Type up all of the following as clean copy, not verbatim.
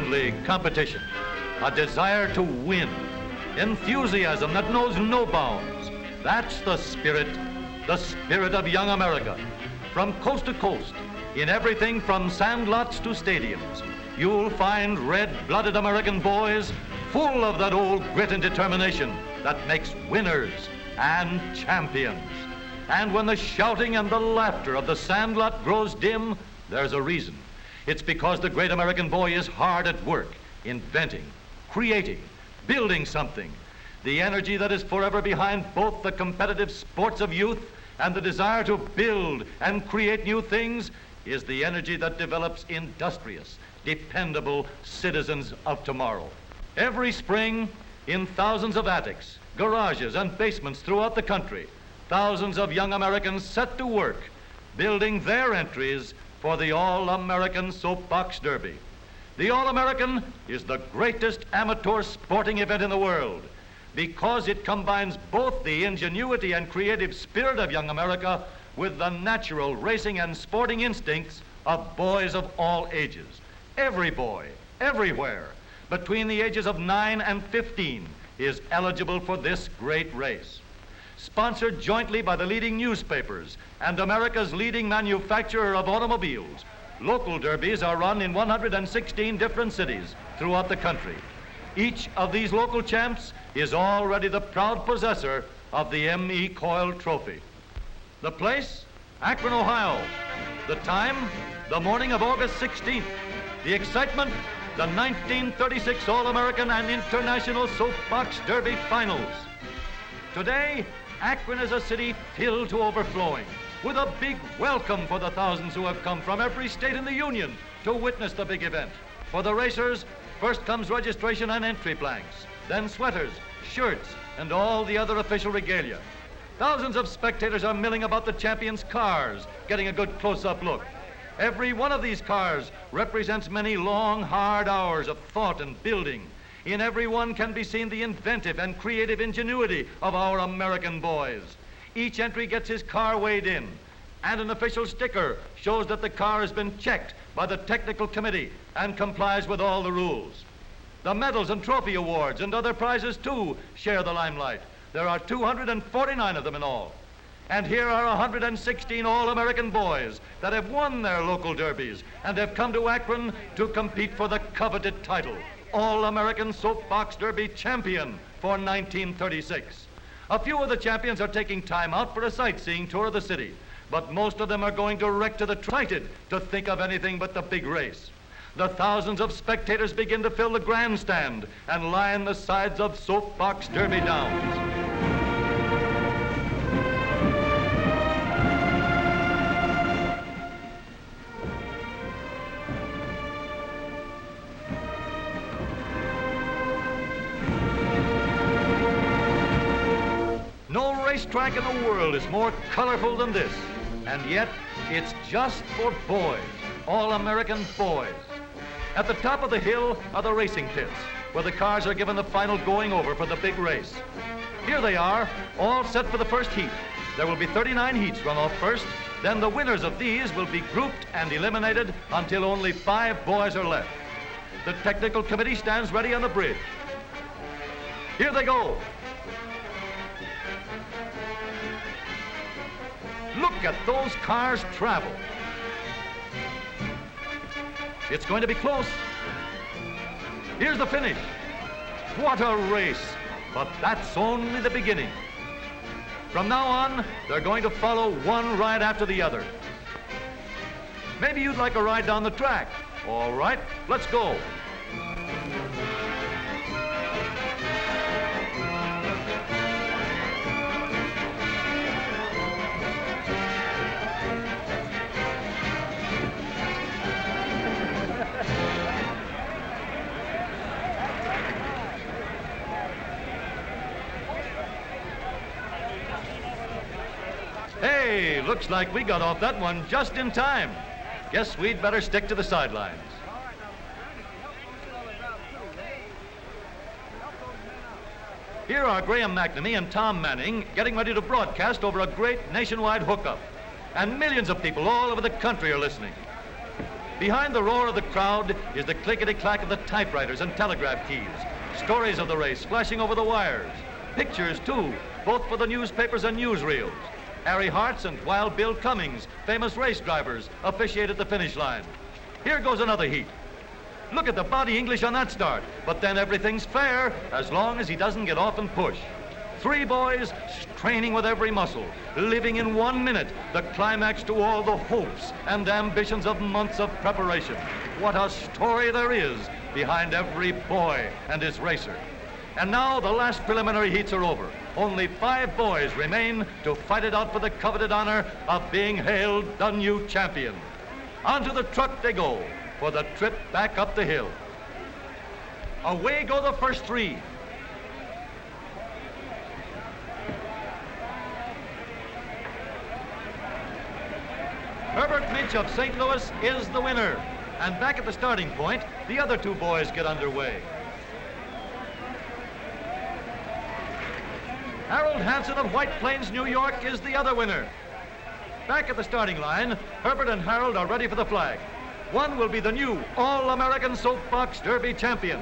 otherworldly competition, a desire to win, enthusiasm that knows no bounds. That's the spirit of young America. From coast to coast, in everything from sandlots to stadiums, you'll find red-blooded American boys full of that old grit and determination that makes winners and champions. And when the shouting and the laughter of the sandlot grows dim, there's a reason. It's because the great American boy is hard at work, inventing, creating, building something. The energy that is forever behind both the competitive sports of youth and the desire to build and create new things is the energy that develops industrious, dependable citizens of tomorrow. Every spring, in thousands of attics, garages, and basements throughout the country, thousands of young Americans set to work building their entries for the All-American Soapbox Derby. The All-American is the greatest amateur sporting event in the world because it combines both the ingenuity and creative spirit of young America with the natural racing and sporting instincts of boys of all ages. Every boy, everywhere, between the ages of 9 and 15 is eligible for this great race. Sponsored jointly by the leading newspapers and America's leading manufacturer of automobiles, local derbies are run in 116 different cities throughout the country. Each of these local champs is already the proud possessor of the M.E. Coyle Trophy. The place? Akron, Ohio. The time? The morning of August 16th. The excitement? The 1936 All-American and International Soapbox Derby Finals. Today, Akron is a city filled to overflowing, with a big welcome for the thousands who have come from every state in the Union to witness the big event. For the racers, first comes registration and entry blanks, then sweaters, shirts, and all the other official regalia. Thousands of spectators are milling about the champions' cars, getting a good close-up look. Every one of these cars represents many long, hard hours of thought and building. In every one can be seen the inventive and creative ingenuity of our American boys. Each entry gets his car weighed in, and an official sticker shows that the car has been checked by the technical committee and complies with all the rules. The medals and trophy awards and other prizes, too, share the limelight. There are 249 of them in all. And here are 116 All-American boys that have won their local derbies and have come to Akron to compete for the coveted title, All-American Soapbox Derby Champion for 1936. A few of the champions are taking time out for a sightseeing tour of the city, but most of them are going direct to the excited to think of anything but the big race. The thousands of spectators begin to fill the grandstand and line the sides of Soapbox Derby downs. No racetrack in the world is more colorful than this, and yet it's just for boys, all-American boys. At the top of the hill are the racing pits, where the cars are given the final going over for the big race. Here they are, all set for the first heat. There will be 39 heats run off first, then the winners of these will be grouped and eliminated until only 5 boys are left. The technical committee stands ready on the bridge. Here they go. Look at those cars travel. It's going to be close. Here's the finish. What a race, but that's only the beginning. From now on, they're going to follow one ride after the other. Maybe you'd like a ride down the track. All right, let's go. Hey, looks like we got off that one just in time. Guess we'd better stick to the sidelines. Here are Graham McNamee and Tom Manning getting ready to broadcast over a great nationwide hookup. And millions of people all over the country are listening. Behind the roar of the crowd is the clickety-clack of the typewriters and telegraph keys. Stories of the race flashing over the wires. Pictures, too, both for the newspapers and newsreels. Harry Hart's and Wild Bill Cummings, famous race drivers, officiate at the finish line. Here goes another heat. Look at the body English on that start. But then everything's fair as long as he doesn't get off and push. Three boys straining with every muscle, living in 1 minute the climax to all the hopes and ambitions of months of preparation. What a story there is behind every boy and his racer. And now the last preliminary heats are over. Only 5 boys remain to fight it out for the coveted honor of being hailed the new champion. Onto the truck they go for the trip back up the hill. Away go the first 3. Herbert Minch of St. Louis is the winner. And back at the starting point, the other 2 boys get underway. Harold Hansen of White Plains, New York is the other winner. Back at the starting line, Herbert and Harold are ready for the flag. One will be the new All-American Soapbox Derby champion.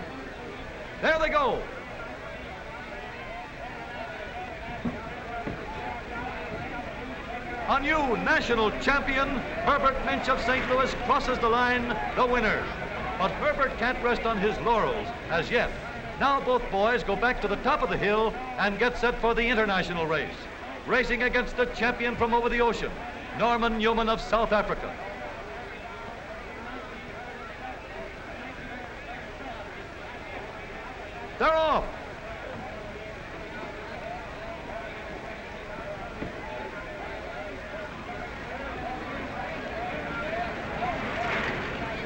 There they go. A new national champion, Herbert Minch of St. Louis, crosses the line, the winner. But Herbert can't rest on his laurels as yet. Now both boys go back to the top of the hill and get set for the international race. Racing against the champion from over the ocean, Norman Newman of South Africa. They're off.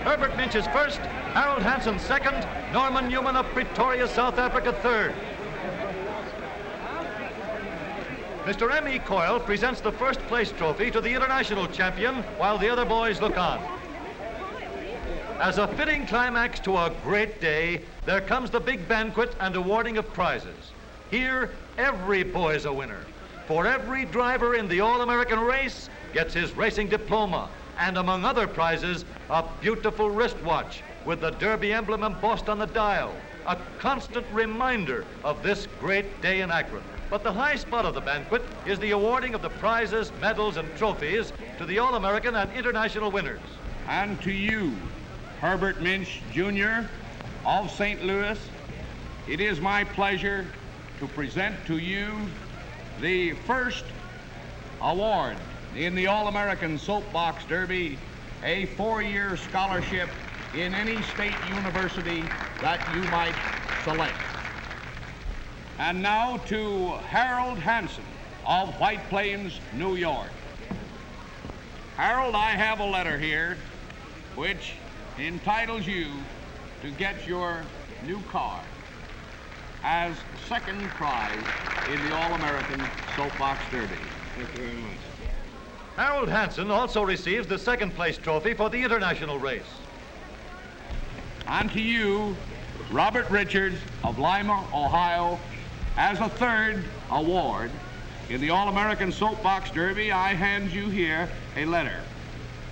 Herbert Minch is first, Harold Hansen second, Norman Newman of Pretoria, South Africa third. Mr. M.E. Coyle presents the first place trophy to the international champion while the other boys look on. As a fitting climax to a great day, there comes the big banquet and awarding of prizes. Here, every boy's a winner. For every driver in the All-American race gets his racing diploma, and among other prizes, a beautiful wristwatch with the Derby emblem embossed on the dial, a constant reminder of this great day in Akron. But the high spot of the banquet is the awarding of the prizes, medals, and trophies to the All-American and international winners. And to you, Herbert Minch, Jr. of St. Louis, it is my pleasure to present to you the first award in the All-American Soapbox Derby, a 4-year scholarship in any state university that you might select. And now to Harold Hansen of White Plains, New York. Harold, I have a letter here which entitles you to get your new car as second prize in the All-American Soapbox Derby. Thank you very much. Harold Hansen also receives the second place trophy for the international race. And to you, Robert Richards of Lima, Ohio, as a third award in the All-American Soapbox Derby, I hand you here a letter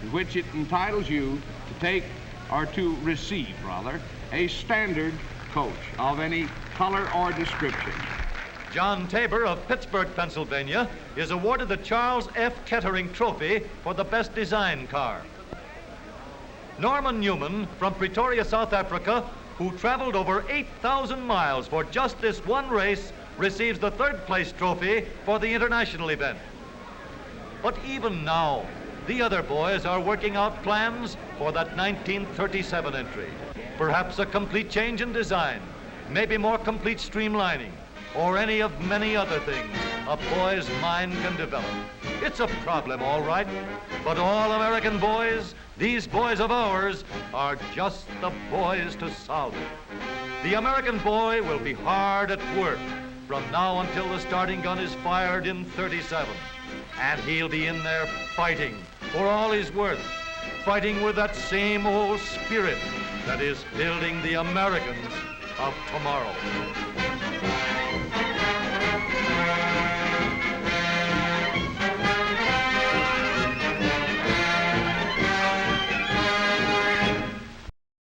in which it entitles you to take, or to receive, rather, a standard coach of any color or description. John Tabor of Pittsburgh, Pennsylvania, is awarded the Charles F. Kettering Trophy for the best design car. Norman Newman from Pretoria, South Africa, who traveled over 8,000 miles for just this one race, receives the third place trophy for the international event. But even now, the other boys are working out plans for that 1937 entry. Perhaps a complete change in design, maybe more complete streamlining, or any of many other things a boy's mind can develop. It's a problem, all right, but all American boys, these boys of ours, are just the boys to solve it. The American boy will be hard at work from now until the starting gun is fired in 37. And he'll be in there fighting for all he's worth, fighting with that same old spirit that is building the Americans of tomorrow.